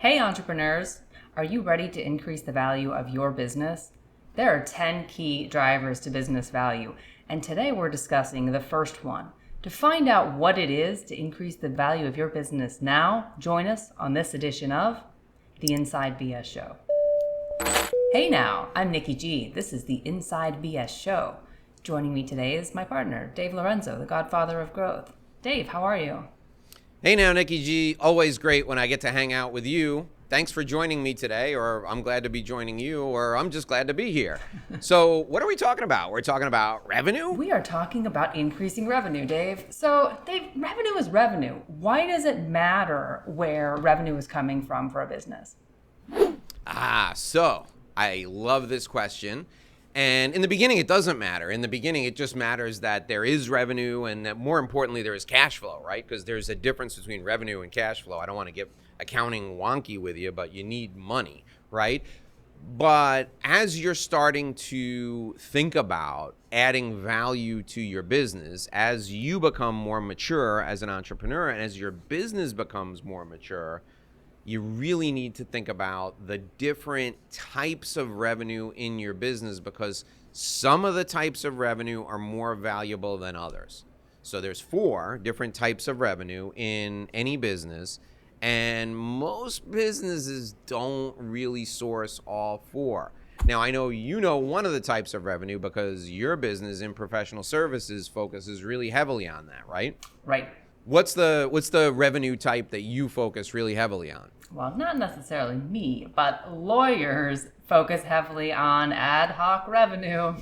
Hey entrepreneurs, are you ready to increase the value of your business? There are 10 key drivers to business value, and today we're discussing the first one. To find out what it is to increase the value of your business now, join us on this edition of The Inside BS Show. Hey now, I'm Nikki G. This is The Inside BS Show. Joining me today is my partner, Dave Lorenzo, the godfather of growth. Dave, how are you? Hey now, Nikki G. Always great when I get to hang out with you. Thanks for joining me today, or I'm glad to be joining you, or I'm just glad to be here. So what are we talking about? We're talking about revenue? We are talking about increasing revenue, Dave. So, Dave, revenue is revenue. Why does it matter where revenue is coming from for a business? So I love this question. And in the beginning, it doesn't matter. In the beginning, it just matters that there is revenue and that more importantly, there is cash flow, right? Because there's a difference between revenue and cash flow. I don't want to get accounting wonky with you, but you need money, right? But as you're starting to think about adding value to your business, as you become more mature as an entrepreneur and as your business becomes more mature, you really need to think about the different types of revenue in your business because some of the types of revenue are more valuable than others. So there's 4 different types of revenue in any business, and most businesses don't really source all 4. Now, I know you know one of the types of revenue because your business in professional services focuses really heavily on that, right? Right. What's the revenue type that you focus really heavily on? Well, not necessarily me, but lawyers focus heavily on ad hoc revenue.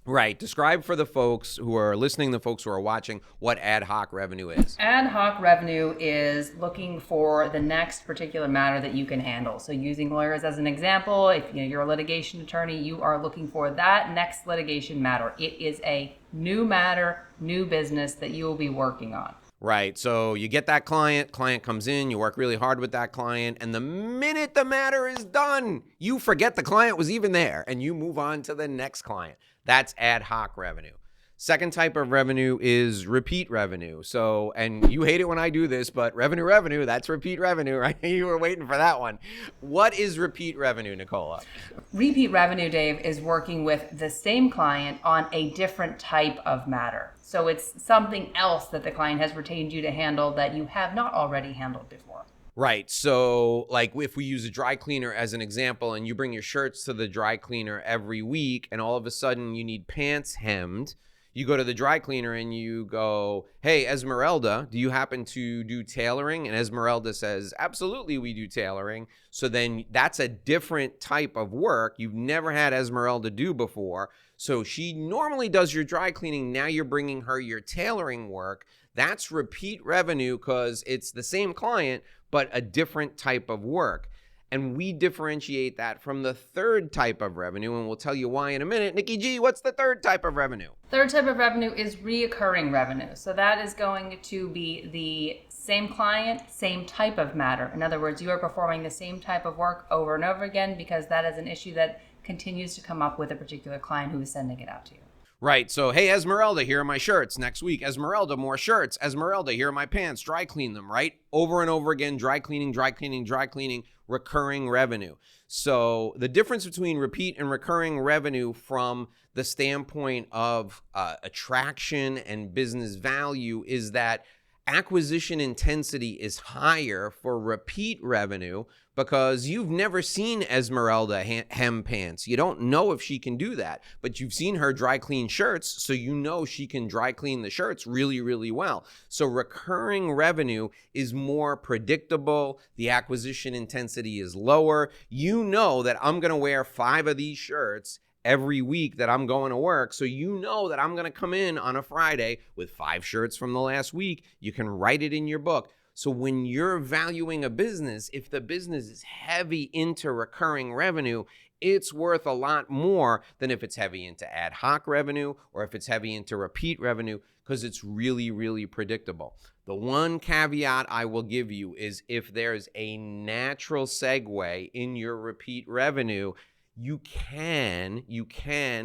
Right. Describe for the folks who are listening, the folks who are watching, what ad hoc revenue is. Ad hoc revenue is looking for the next particular matter that you can handle. So using lawyers as an example, if you're a litigation attorney, you are looking for that next litigation matter. It is a new matter, new business that you will be working on. Right. So you get that client comes in, you work really hard with that client, and the minute the matter is done, you forget the client was even there and you move on to the next client. That's ad hoc revenue. Second type of revenue is repeat revenue. So, and you hate it when I do this, but revenue, that's repeat revenue, right? You were waiting for that one. What is repeat revenue, Nicola? Repeat revenue, Dave, is working with the same client on a different type of matter. So it's something else that the client has retained you to handle that you have not already handled before. Right. So like if we use a dry cleaner as an example and you bring your shirts to the dry cleaner every week and all of a sudden you need pants hemmed, you go to the dry cleaner and you go, hey, Esmeralda, do you happen to do tailoring? And Esmeralda says, absolutely, we do tailoring. So then that's a different type of work you've never had Esmeralda do before. So she normally does your dry cleaning. Now you're bringing her your tailoring work. That's repeat revenue because it's the same client, but a different type of work. And we differentiate that from the third type of revenue, and we'll tell you why in a minute. Nikki G, what's the third type of revenue? Third type of revenue is reoccurring revenue. So that is going to be the same client, same type of matter. In other words, you are performing the same type of work over and over again because that is an issue that continues to come up with a particular client who is sending it out to you. Right. So, hey, Esmeralda, here are my shirts. Next week, Esmeralda, more shirts. Esmeralda, here are my pants. Dry clean them, right? Over and over again, dry cleaning, recurring revenue. So the difference between repeat and recurring revenue from the standpoint of attraction and business value is that acquisition intensity is higher for repeat revenue because you've never seen Esmeralda hem pants. You don't know if she can do that, but you've seen her dry clean shirts, so you know she can dry clean the shirts really, really well. So recurring revenue is more predictable. The acquisition intensity is lower. You know that I'm going to wear 5 of these shirts every week that I'm going to work. So you know that I'm going to come in on a Friday with 5 shirts from the last week. You can write it in your book. So when you're valuing a business, if the business is heavy into recurring revenue, it's worth a lot more than if it's heavy into ad hoc revenue or if it's heavy into repeat revenue because it's really, really predictable. The one caveat I will give you is if there's a natural segue in your repeat revenue, you can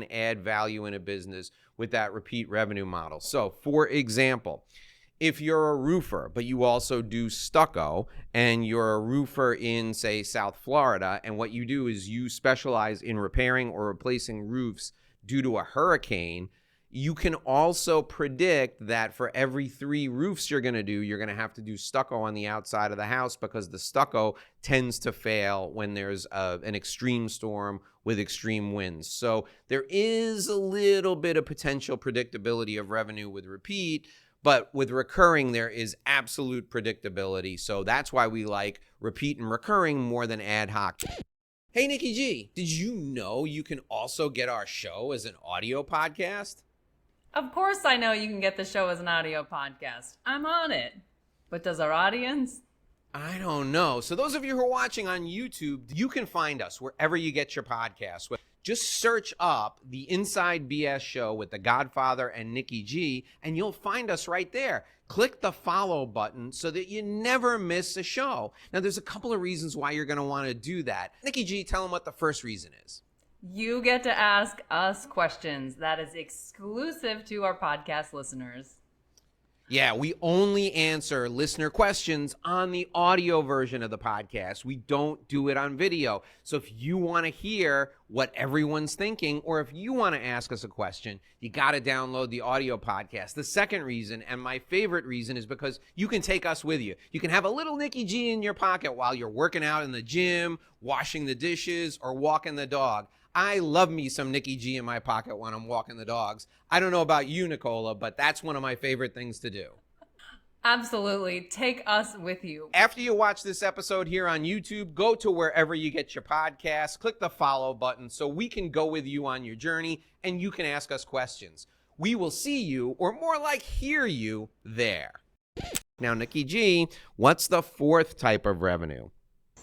add value in a business with that repeat revenue model. So for example, If you're a roofer, but you also do stucco, and you're a roofer in, say, South Florida, and what you do is you specialize in repairing or replacing roofs due to a hurricane, you can also predict that for every 3 roofs you're going to do, you're going to have to do stucco on the outside of the house, because the stucco tends to fail when there's an extreme storm with extreme winds. So there is a little bit of potential predictability of revenue with repeat, but with recurring, there is absolute predictability. So that's why we like repeat and recurring more than ad hoc. Hey, Nikki G, did you know you can also get our show as an audio podcast? Of course I know you can get the show as an audio podcast. I'm on it. But does our audience? I don't know. So those of you who are watching on YouTube, you can find us wherever you get your podcasts. Just search up the Inside BS Show with the Godfather and Nikki G, and you'll find us right there. Click the follow button so that you never miss a show. Now, there's a couple of reasons why you're going to want to do that. Nikki G, tell them what the first reason is. You get to ask us questions. That is exclusive to our podcast listeners. Yeah, we only answer listener questions on the audio version of the podcast. We don't do it on video. So if you want to hear what everyone's thinking, or if you want to ask us a question, you got to download the audio podcast. The second reason, and my favorite reason, is because you can take us with you. You can have a little Nikki G in your pocket while you're working out in the gym, washing the dishes, or walking the dog. I love me some Nikki G in my pocket when I'm walking the dogs. I don't know about you, Nicola, but that's one of my favorite things to do. Absolutely. Take us with you. After you watch this episode here on YouTube, go to wherever you get your podcasts, click the follow button so we can go with you on your journey and you can ask us questions. We will see you, or more like hear you, there. Now, Nikki G, what's the 4th type of revenue?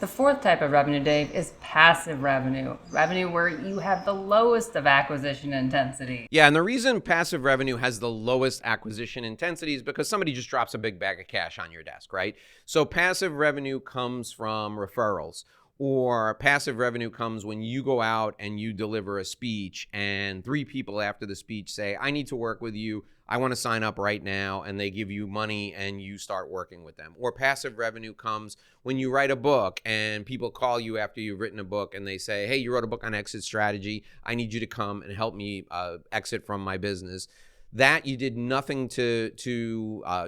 The 4th type of revenue, Dave, is passive revenue. Revenue where you have the lowest of acquisition intensity. Yeah, and the reason passive revenue has the lowest acquisition intensity is because somebody just drops a big bag of cash on your desk, right? So passive revenue comes from referrals, or passive revenue comes when you go out and you deliver a speech and 3 people after the speech say, I need to work with you. I want to sign up right now, and they give you money and you start working with them. Or passive revenue comes when you write a book and people call you after you've written a book and they say, hey, you wrote a book on exit strategy. I need you to come and help me exit from my business. That you did nothing to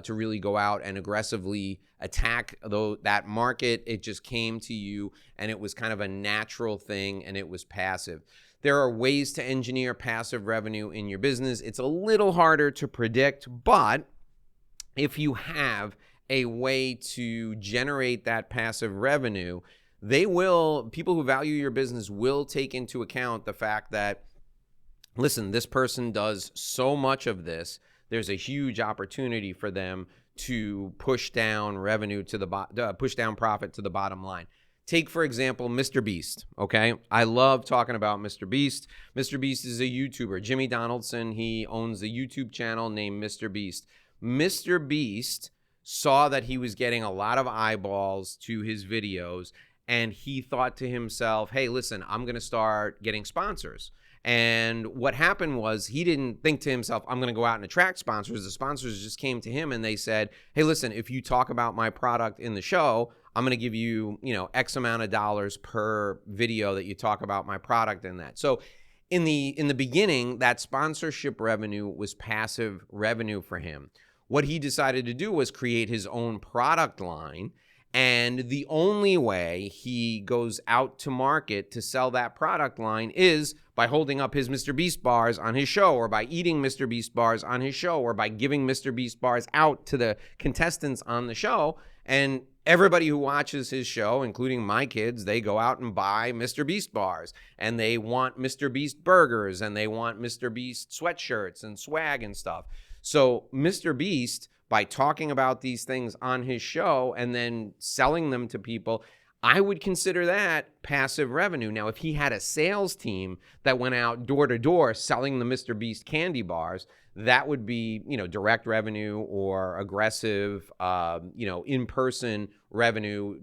really go out and aggressively attack that market. It just came to you, and it was kind of a natural thing, and it was passive. There are ways to engineer passive revenue in your business. It's a little harder to predict, but if you have a way to generate that passive revenue, people who value your business will take into account the fact that, listen, this person does so much of this, there's a huge opportunity for them to push down revenue push down profit to the bottom line. Take, for example, Mr. Beast, okay? I love talking about Mr. Beast. Mr. Beast is a YouTuber. Jimmy Donaldson, he owns a YouTube channel named Mr. Beast. Mr. Beast saw that he was getting a lot of eyeballs to his videos, and he thought to himself, hey, listen, I'm going to start getting sponsors. And what happened was he didn't think to himself, I'm going to go out and attract sponsors. The sponsors just came to him and they said, hey, listen, if you talk about my product in the show, I'm going to give you, X amount of dollars per video that you talk about my product in that. So in the beginning, that sponsorship revenue was passive revenue for him. What he decided to do was create his own product line. And the only way he goes out to market to sell that product line is by holding up his Mr. Beast bars on his show, or by eating Mr. Beast bars on his show, or by giving Mr. Beast bars out to the contestants on the show. And everybody who watches his show, including my kids, they go out and buy Mr. Beast bars, and they want Mr. Beast burgers, and they want Mr. Beast sweatshirts and swag and stuff. So Mr. Beast, by talking about these things on his show and then selling them to people, I would consider that passive revenue. Now, if he had a sales team that went out door to door selling the Mr. Beast candy bars, that would be, direct revenue or aggressive, in-person revenue.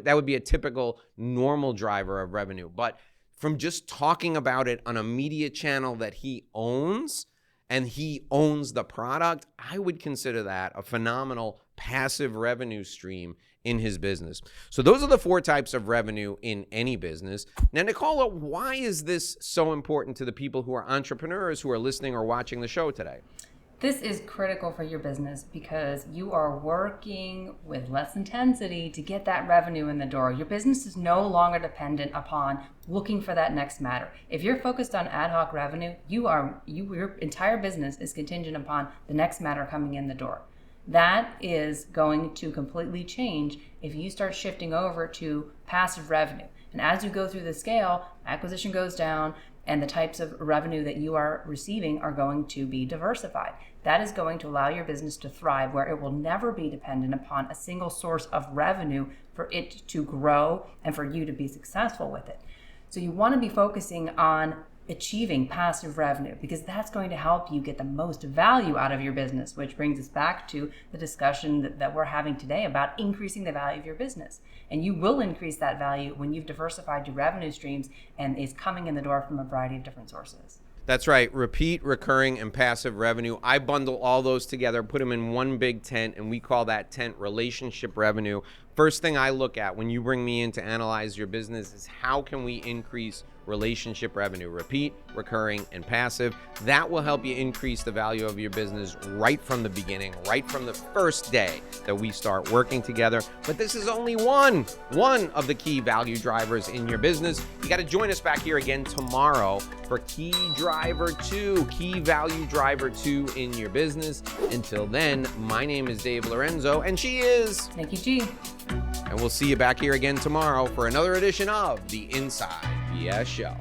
That would be a typical normal driver of revenue. But from just talking about it on a media channel that he owns, and he owns the product, I would consider that a phenomenal passive revenue stream in his business. So those are the 4 types of revenue in any business. Now, Nicola, why is this so important to the people who are entrepreneurs who are listening or watching the show today? This is critical for your business because you are working with less intensity to get that revenue in the door. Your business is no longer dependent upon looking for that next matter. If you're focused on ad hoc revenue, your entire business is contingent upon the next matter coming in the door. That is going to completely change if you start shifting over to passive revenue. And as you go through the scale, acquisition goes down, and the types of revenue that you are receiving are going to be diversified. That is going to allow your business to thrive, where it will never be dependent upon a single source of revenue for it to grow and for you to be successful with it. So you want to be focusing on achieving passive revenue, because that's going to help you get the most value out of your business, which brings us back to the discussion that we're having today about increasing the value of your business. And you will increase that value when you've diversified your revenue streams and is coming in the door from a variety of different sources. That's right. Repeat, recurring, and passive revenue. I bundle all those together, put them in one big tent, and we call that tent relationship revenue. First thing I look at when you bring me in to analyze your business is how can we increase relationship revenue? Repeat, recurring, and passive. That will help you increase the value of your business right from the beginning, right from the first day that we start working together. But this is only one of the key value drivers in your business. You got to join us back here again tomorrow for key value driver 2 in your business. Until then, my name is Dave Lorenzo, and she is Nikki G. And we'll see you back here again tomorrow for another edition of the Inside BS Show.